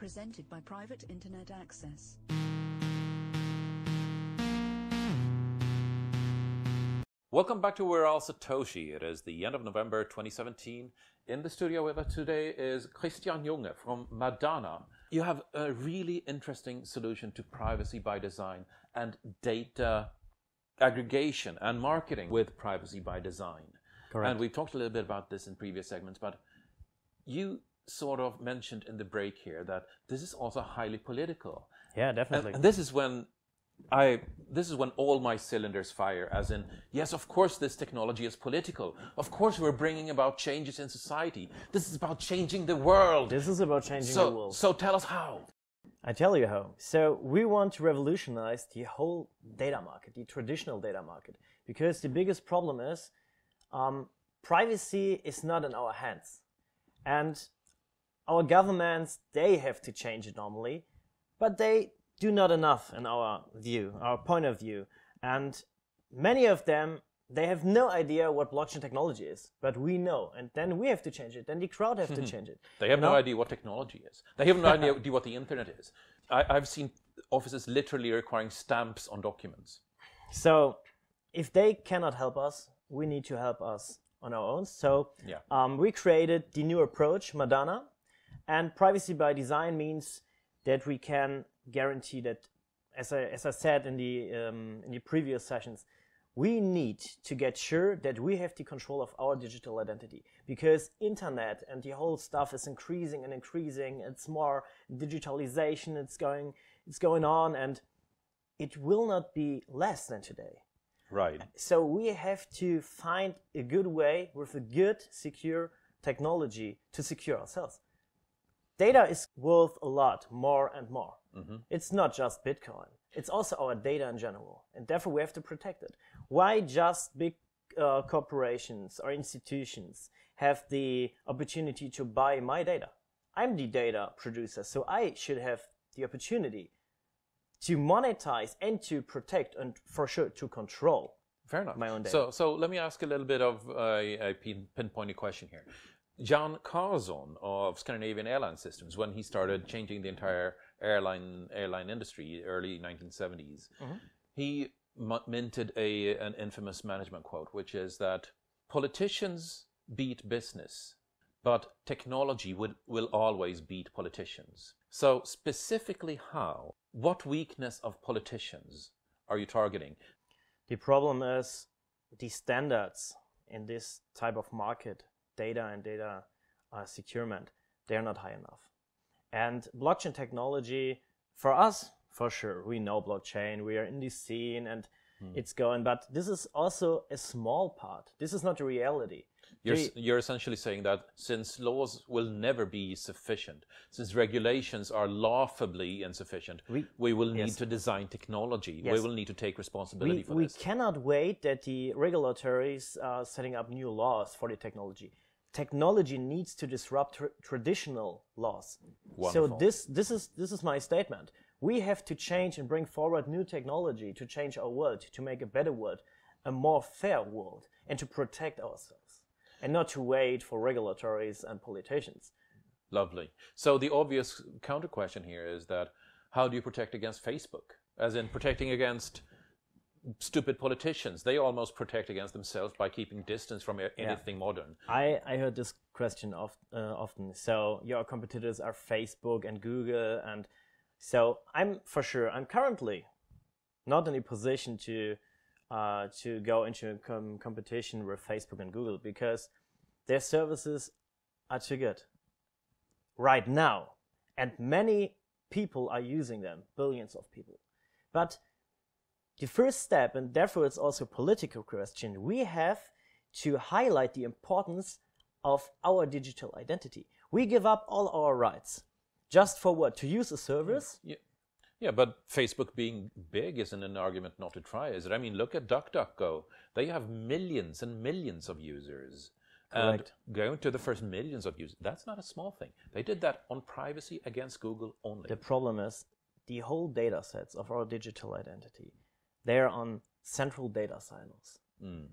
presented by Private Internet Access. Welcome back to We're All Satoshi. It is the end of November 2017. In the studio with us today is Junger from MADANA. You have a really interesting solution to privacy by design and data aggregation and marketing with privacy by design. Correct. And we've talked a little bit about this in previous segments, but you sort of mentioned in the break here that this is also highly political. Yeah, definitely. And this is when all my cylinders fire, as in, yes, of course this technology is political. Of course we're bringing about changes in society. This is about changing the world. This is about changing the world. So tell us how. I tell you how. So we want to revolutionize the whole data market, the traditional data market, because the biggest problem is privacy is not in our hands. And our governments, they have to change it normally, but they do not enough in our view, our point of view. And many of them, they have no idea what blockchain technology is, but we know. And then we have to change it. Then the crowd have to change it. They have no idea what technology is. They have no idea what the internet is. I've seen offices literally requiring stamps on documents. So if they cannot help us, we need to help us on our own. So we created the new approach, MADANA. And privacy by design means that we can guarantee that, as I said in the previous sessions, we need to get sure that we have the control of our digital identity, because internet and the whole stuff is increasing and increasing. It's more digitalization. It's going on, and it will not be less than today. Right. So we have to find a good way with a good, secure technology to secure ourselves. Data is worth a lot, more and more. Mm-hmm. It's not just Bitcoin. It's also our data in general, and therefore we have to protect it. Why just big corporations or institutions have the opportunity to buy my data? I'm the data producer, so I should have the opportunity to monetize and to protect and for sure to control my own data. So let me ask a little bit of a pinpointed question here. Jan Carlson of Scandinavian Airline Systems, when he started changing the entire airline industry, early 1970s, he minted an infamous management quote, which is that politicians beat business, but technology will always beat politicians. So specifically how? What weakness of politicians are you targeting? The problem is the standards in this type of market, data and data securement, they're not high enough. And blockchain technology, for us, for sure, we know blockchain, we are in the scene and it's going, but this is also a small part. This is not the reality. You're essentially saying that since laws will never be sufficient, since regulations are laughably insufficient, we will need to design technology. We will need to take responsibility for this. We cannot wait that the regulators are setting up new laws for the technology. Technology needs to disrupt traditional laws. Wonderful. So this is my statement. We have to change and bring forward new technology to change our world, to make a better world, a more fair world, and to protect ourselves, and not to wait for regulators and politicians. Lovely. So the obvious counter question here is that how do you protect against Facebook? As in protecting against stupid politicians. They almost protect against themselves by keeping distance from anything modern. I heard this question often. So your competitors are Facebook and Google, and so I'm currently not in a position to go into a competition with Facebook and Google, because their services are too good right now, and many people are using them, billions of people. But the first step, and therefore it's also a political question, we have to highlight the importance of our digital identity. We give up all our rights. Just for what? To use a service? Yeah, but Facebook being big isn't an argument not to try, is it? I mean, look at DuckDuckGo. They have millions and millions of users. Correct. And going to the first millions of users, that's not a small thing. They did that on privacy against Google only. The problem is the whole data sets of our digital identity, they're on central data silos.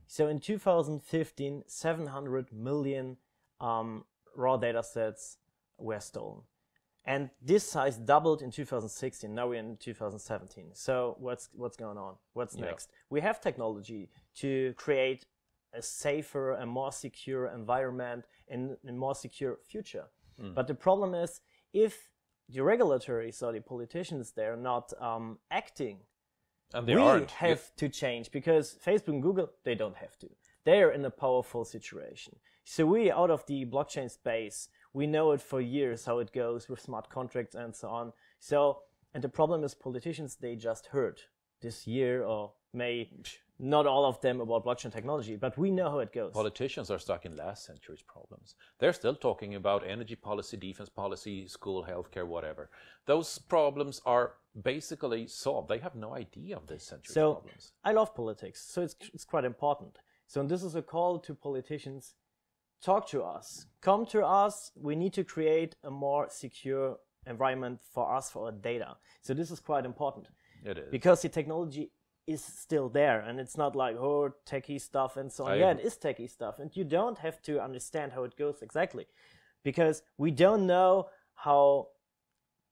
So in 2015, 700 million raw data sets were stolen. And this size doubled in 2016. Now we're in 2017. So what's going on? What's next? We have technology to create a safer and more secure environment and a more secure future. But the problem is, if the regulators or the politicians, they're not acting, and they we aren't. have to change, because Facebook and Google, they don't have to. They're in a powerful situation. So we, out of the blockchain space, we know it for years how it goes with smart contracts and so on. So, and the problem is politicians, they just heard this year, or not all of them, about blockchain technology, but we know how it goes. Politicians are stuck in last century's problems. They're still talking about energy policy, defense policy, school, healthcare, whatever. Those problems are basically solved. They have no idea of this century's problems. I love politics, so it's quite important. So this is a call to politicians: talk to us, come to us. We need to create a more secure environment for us, for our data. So this is quite important. It is. Because the technology is still there, and it's not like, oh, techie stuff and so on. Yeah, it is techie stuff, and you don't have to understand how it goes exactly, because we don't know how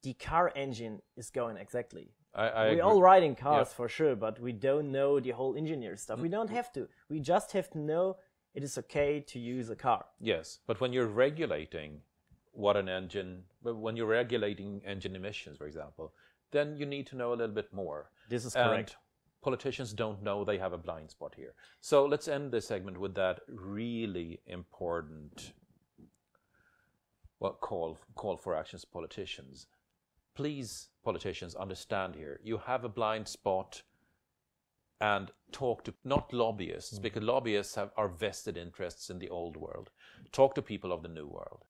the car engine is going exactly. We're all riding cars for sure, but we don't know the whole engineer stuff. We don't have to. We just have to know it is okay to use a car. Yes, but when you're regulating when you're regulating engine emissions, for example, then you need to know a little bit more. This is correct. Politicians don't know, they have a blind spot here. So let's end this segment with that really important call for actions, politicians. Please, politicians, understand here, you have a blind spot, and talk to, not lobbyists, because lobbyists are vested interests in the old world. Talk to people of the new world.